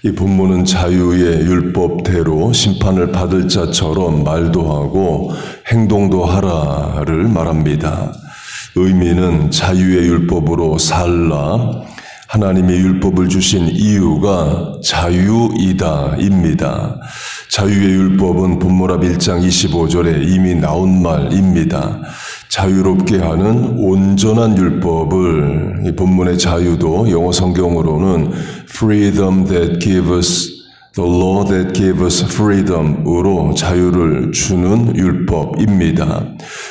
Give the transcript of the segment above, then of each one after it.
이 본문은 자유의 율법대로 심판을 받을 자처럼 말도 하고 행동도 하라를 말합니다. 의미는 자유의 율법으로 살라, 하나님의 율법을 주신 이유가 자유이다입니다. 자유의 율법은 본문합 1장 25절에 이미 나온 말입니다. 자유롭게 하는 온전한 율법을, 이 본문의 자유도 영어 성경으로는 freedom that gives the law that gives freedom으로 자유를 주는 율법입니다.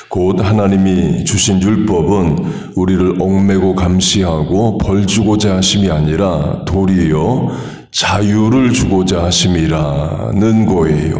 곧 하나님이 주신 율법은 우리를 얽매고 감시하고 벌 주고자 하심이 아니라 도리어 자유를 주고자 하심이라는 거예요.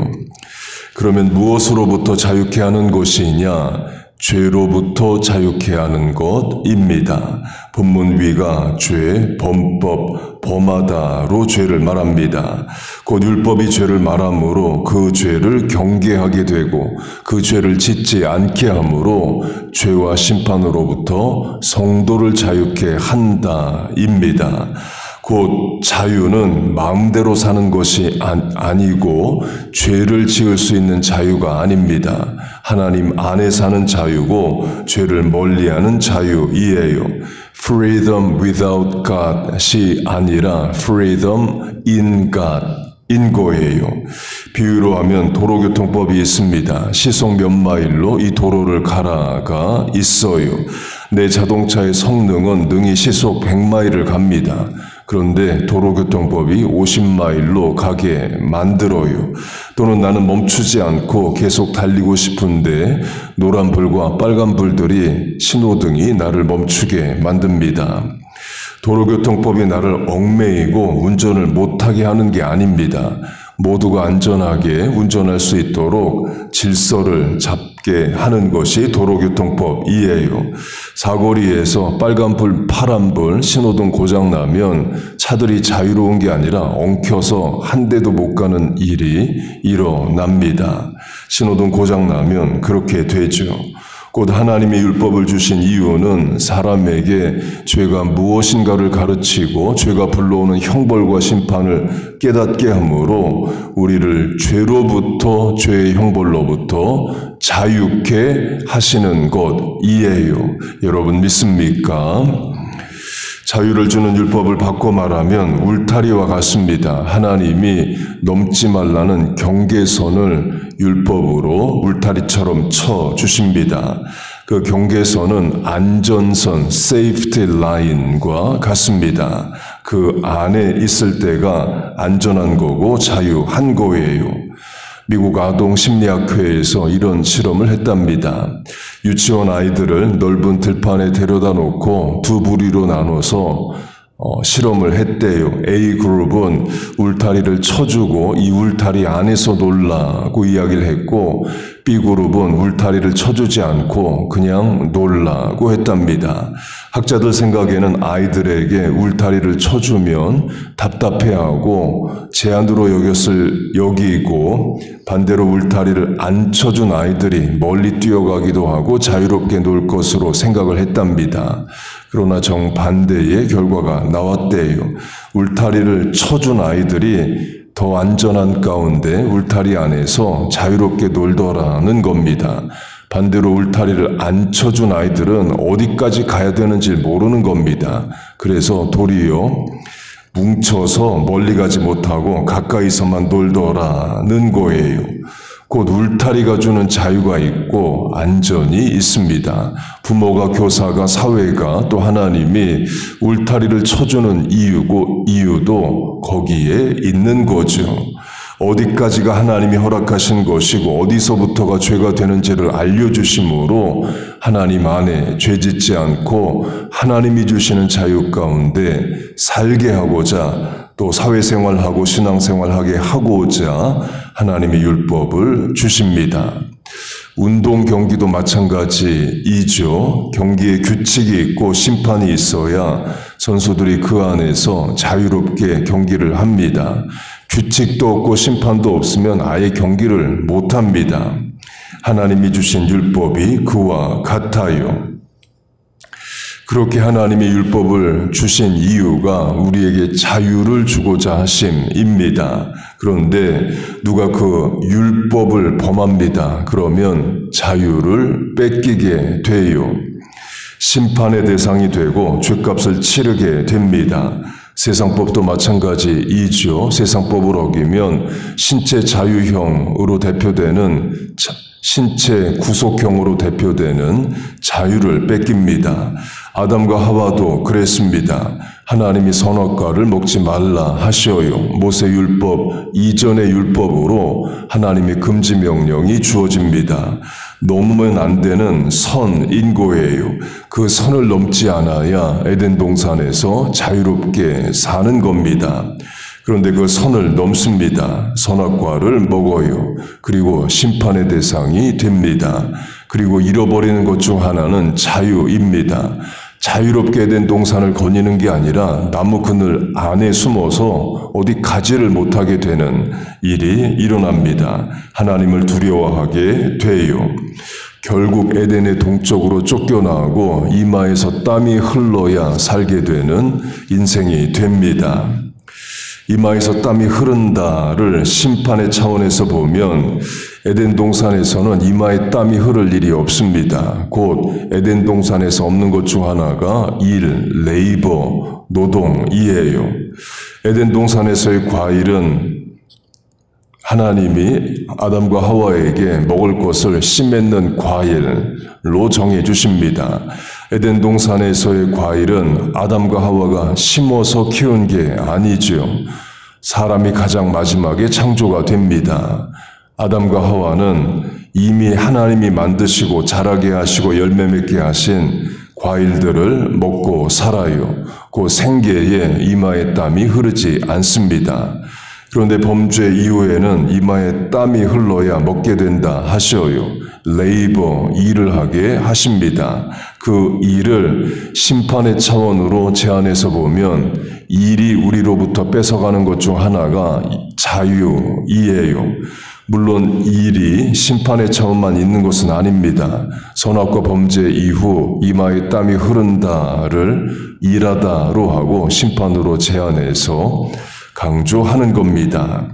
그러면 무엇으로부터 자유케 하는 것이냐? 죄로부터 자유케 하는 것입니다. 본문 위가 죄, 범법, 범하다로 죄를 말합니다. 곧 율법이 죄를 말하므로 그 죄를 경계하게 되고 그 죄를 짓지 않게 하므로 죄와 심판으로부터 성도를 자유케 한다입니다. 곧 자유는 마음대로 사는 것이 아니고 죄를 지을 수 있는 자유가 아닙니다. 하나님 안에 사는 자유고 죄를 멀리하는 자유이에요. Freedom without God이 아니라 freedom in God. 인 거예요. 비유로 하면 도로교통법이 있습니다. 시속 몇 마일로 이 도로를 가라가 있어요. 내 자동차의 성능은 능히 시속 100마일을 갑니다. 그런데 도로교통법이 50마일로 가게 만들어요. 또는 나는 멈추지 않고 계속 달리고 싶은데 노란불과 빨간불들이 신호등이 나를 멈추게 만듭니다. 도로교통법이 나를 얽매이고 운전을 못하게 하는 게 아닙니다. 모두가 안전하게 운전할 수 있도록 질서를 잡게 하는 것이 도로교통법이에요. 사거리에서 빨간불, 파란불, 신호등 고장나면 차들이 자유로운 게 아니라 엉켜서 한 대도 못 가는 일이 일어납니다. 신호등 고장나면 그렇게 되죠. 곧 하나님의 율법을 주신 이유는 사람에게 죄가 무엇인가를 가르치고 죄가 불러오는 형벌과 심판을 깨닫게 하므로 우리를 죄로부터, 죄의 형벌로부터 자유케 하시는 것이에요. 여러분 믿습니까? 자유를 주는 율법을 바꿔 말하면 울타리와 같습니다. 하나님이 넘지 말라는 경계선을 율법으로 울타리처럼 쳐 주십니다. 그 경계선은 안전선, safety line과 같습니다. 그 안에 있을 때가 안전한 거고 자유한 거예요. 미국 아동심리학회에서 이런 실험을 했답니다. 유치원 아이들을 넓은 들판에 데려다 놓고 두 부리로 나눠서 실험을 했대요. A그룹은 울타리를 쳐주고 이 울타리 안에서 놀라고 이야기를 했고 B그룹은 울타리를 쳐주지 않고 그냥 놀라고 했답니다. 학자들 생각에는 아이들에게 울타리를 쳐주면 답답해하고 제한으로 여기고 반대로 울타리를 안 쳐준 아이들이 멀리 뛰어가기도 하고 자유롭게 놀 것으로 생각을 했답니다. 그러나 정반대의 결과가 나왔대요. 울타리를 쳐준 아이들이 더 안전한 가운데 울타리 안에서 자유롭게 놀더라는 겁니다. 반대로 울타리를 안 쳐준 아이들은 어디까지 가야 되는지 모르는 겁니다. 그래서 도리어 뭉쳐서 멀리 가지 못하고 가까이서만 놀더라는 거예요. 곧 울타리가 주는 자유가 있고 안전이 있습니다. 부모가, 교사가, 사회가 또 하나님이 울타리를 쳐주는 이유도 거기에 있는 거죠. 어디까지가 하나님이 허락하신 것이고 어디서부터가 죄가 되는지를 알려주심으로 하나님 안에 죄짓지 않고 하나님이 주시는 자유 가운데 살게 하고자 또 사회생활하고 신앙생활하게 하고자 하나님의 율법을 주십니다. 운동 경기도 마찬가지이죠. 경기에 규칙이 있고 심판이 있어야 선수들이 그 안에서 자유롭게 경기를 합니다. 규칙도 없고 심판도 없으면 아예 경기를 못합니다. 하나님이 주신 율법이 그와 같아요. 그렇게 하나님이 율법을 주신 이유가 우리에게 자유를 주고자 하심입니다. 그런데 누가 그 율법을 범합니다. 그러면 자유를 뺏기게 돼요. 심판의 대상이 되고 죗값을 치르게 됩니다. 세상법도 마찬가지이죠. 세상법을 어기면 신체 자유형으로 대표되는 신체 구속형으로 대표되는 자유를 뺏깁니다. 아담과 하와도 그랬습니다. 하나님이 선악과를 먹지 말라 하셔요. 모세율법 이전의 율법으로 하나님의 금지 명령이 주어집니다. 넘으면 안 되는 선인 거예요. 그 선을 넘지 않아야 에덴 동산에서 자유롭게 사는 겁니다. 그런데 그 선을 넘습니다. 선악과를 먹어요. 그리고 심판의 대상이 됩니다. 그리고 잃어버리는 것 중 하나는 자유입니다. 자유롭게 에덴 동산을 거니는 게 아니라 나무 그늘 안에 숨어서 어디 가지를 못하게 되는 일이 일어납니다. 하나님을 두려워하게 돼요. 결국 에덴의 동쪽으로 쫓겨나고 이마에서 땀이 흘러야 살게 되는 인생이 됩니다. 이마에서 땀이 흐른다를 심판의 차원에서 보면 에덴 동산에서는 이마에 땀이 흐를 일이 없습니다. 곧 에덴 동산에서 없는 것 중 하나가 일, 레이버, 노동이에요. 에덴 동산에서의 과일은 하나님이 아담과 하와에게 먹을 것을 씨 맺는 과일로 정해 주십니다. 에덴 동산에서의 과일은 아담과 하와가 심어서 키운 게 아니죠. 사람이 가장 마지막에 창조가 됩니다. 아담과 하와는 이미 하나님이 만드시고 자라게 하시고 열매 맺게 하신 과일들을 먹고 살아요. 그 생계에 이마에 땀이 흐르지 않습니다. 그런데 범죄 이후에는 이마에 땀이 흘러야 먹게 된다 하셔요. 레이버, 일을 하게 하십니다. 그 일을 심판의 차원으로 제안해서 보면 일이 우리로부터 뺏어가는 것 중 하나가 자유이에요. 물론 일이 심판의 차원만 있는 것은 아닙니다. 선악과 범죄 이후 이마에 땀이 흐른다를 일하다로 하고 심판으로 제안해서 강조하는 겁니다.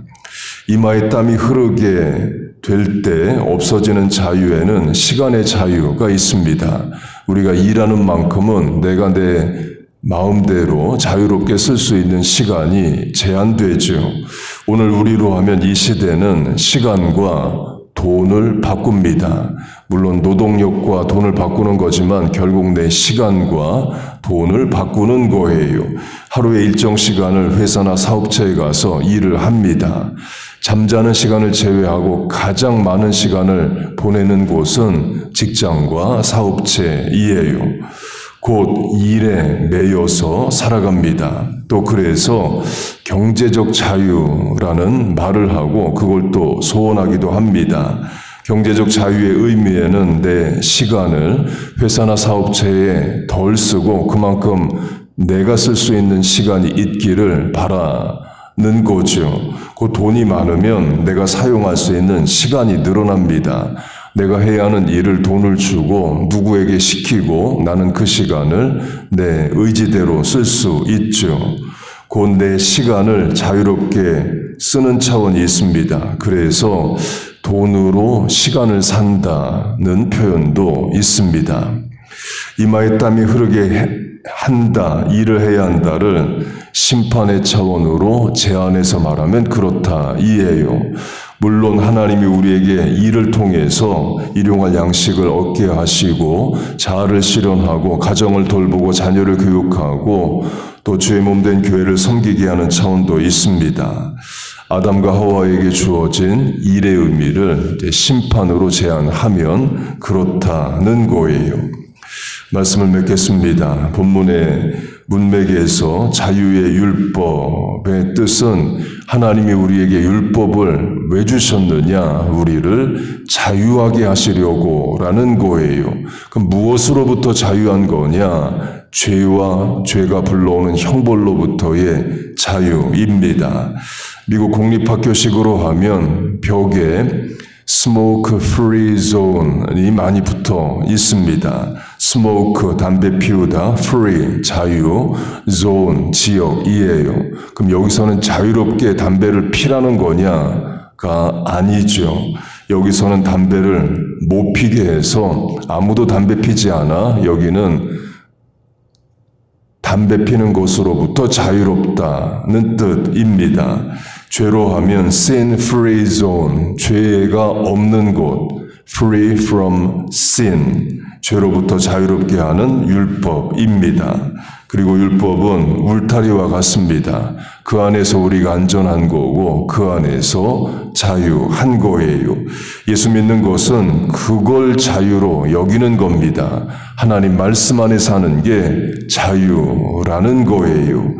이마에 땀이 흐르게 될 때 없어지는 자유에는 시간의 자유가 있습니다. 우리가 일하는 만큼은 내가 내 마음대로 자유롭게 쓸 수 있는 시간이 제한되죠. 오늘 우리로 하면 이 시대는 시간과 돈을 바꿉니다. 물론 노동력과 돈을 바꾸는 거지만 결국 내 시간과 돈을 바꾸는 거예요. 하루에 일정 시간을 회사나 사업체에 가서 일을 합니다. 잠자는 시간을 제외하고 가장 많은 시간을 보내는 곳은 직장과 사업체이에요. 곧 일에 매여서 살아갑니다. 또 그래서 경제적 자유라는 말을 하고 그걸 또 소원하기도 합니다. 경제적 자유의 의미에는 내 시간을 회사나 사업체에 덜 쓰고 그만큼 내가 쓸 수 있는 시간이 있기를 바라는 거죠. 그 돈이 많으면 내가 사용할 수 있는 시간이 늘어납니다. 내가 해야 하는 일을 돈을 주고 누구에게 시키고 나는 그 시간을 내 의지대로 쓸 수 있죠. 곧 내 시간을 자유롭게 쓰는 차원이 있습니다. 그래서 돈으로 시간을 산다는 표현도 있습니다. 이마에 땀이 흐르게 한다, 일을 해야 한다를 심판의 차원으로 제안해서 말하면 그렇다 이에요. 물론 하나님이 우리에게 일을 통해서 일용할 양식을 얻게 하시고 자아를 실현하고 가정을 돌보고 자녀를 교육하고 또 주의 몸된 교회를 섬기게 하는 차원도 있습니다. 아담과 하와에게 주어진 일의 의미를 심판으로 제안하면 그렇다는 거예요. 말씀을 맺겠습니다. 본문의 문맥에서 자유의 율법의 뜻은 하나님이 우리에게 율법을 왜 주셨느냐? 우리를 자유하게 하시려고 라는 거예요. 그럼 무엇으로부터 자유한 거냐? 죄와 죄가 불러오는 형벌로부터의 자유입니다. 미국 공립학교식으로 하면 벽에 스모크 프리 존이 많이 붙어 있습니다. 스모크 담배 피우다, free 자유, zone 지역이에요. 그럼 여기서는 자유롭게 담배를 피라는 거냐가 아니죠. 여기서는 담배를 못 피게 해서 아무도 담배 피지 않아. 여기는 담배 피는 것으로부터 자유롭다는 뜻입니다. 죄로 하면 sin free zone, 죄가 없는 곳, free from sin, 죄로부터 자유롭게 하는 율법입니다. 그리고 율법은 울타리와 같습니다. 그 안에서 우리가 안전한 거고 그 안에서 자유한 거예요. 예수 믿는 것은 그걸 자유로 여기는 겁니다. 하나님 말씀 안에 사는 게 자유라는 거예요.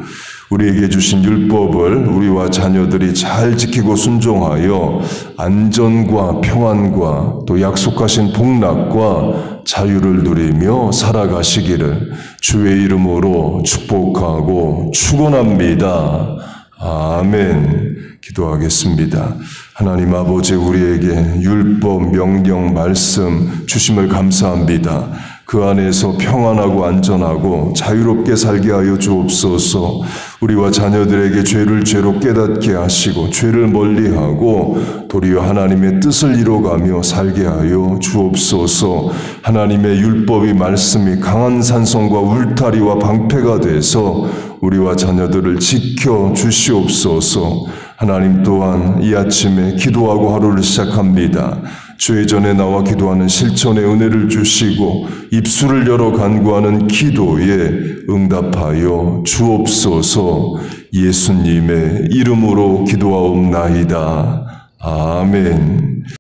우리에게 주신 율법을 우리와 자녀들이 잘 지키고 순종하여 안전과 평안과 또 약속하신 복락과 자유를 누리며 살아가시기를 주의 이름으로 축복하고 축원합니다. 아멘. 기도하겠습니다. 하나님 아버지, 우리에게 율법, 명령, 말씀 주심을 감사합니다. 그 안에서 평안하고 안전하고 자유롭게 살게 하여 주옵소서. 우리와 자녀들에게 죄를 죄로 깨닫게 하시고 죄를 멀리하고 도리어 하나님의 뜻을 이뤄가며 살게 하여 주옵소서. 하나님의 율법이 말씀이 강한 산성과 울타리와 방패가 돼서 우리와 자녀들을 지켜 주시옵소서. 하나님 또한 이 아침에 기도하고 하루를 시작합니다. 주의 전에 나와 기도하는 실천의 은혜를 주시고 입술을 열어 간구하는 기도에 응답하여 주옵소서. 예수님의 이름으로 기도하옵나이다. 아멘.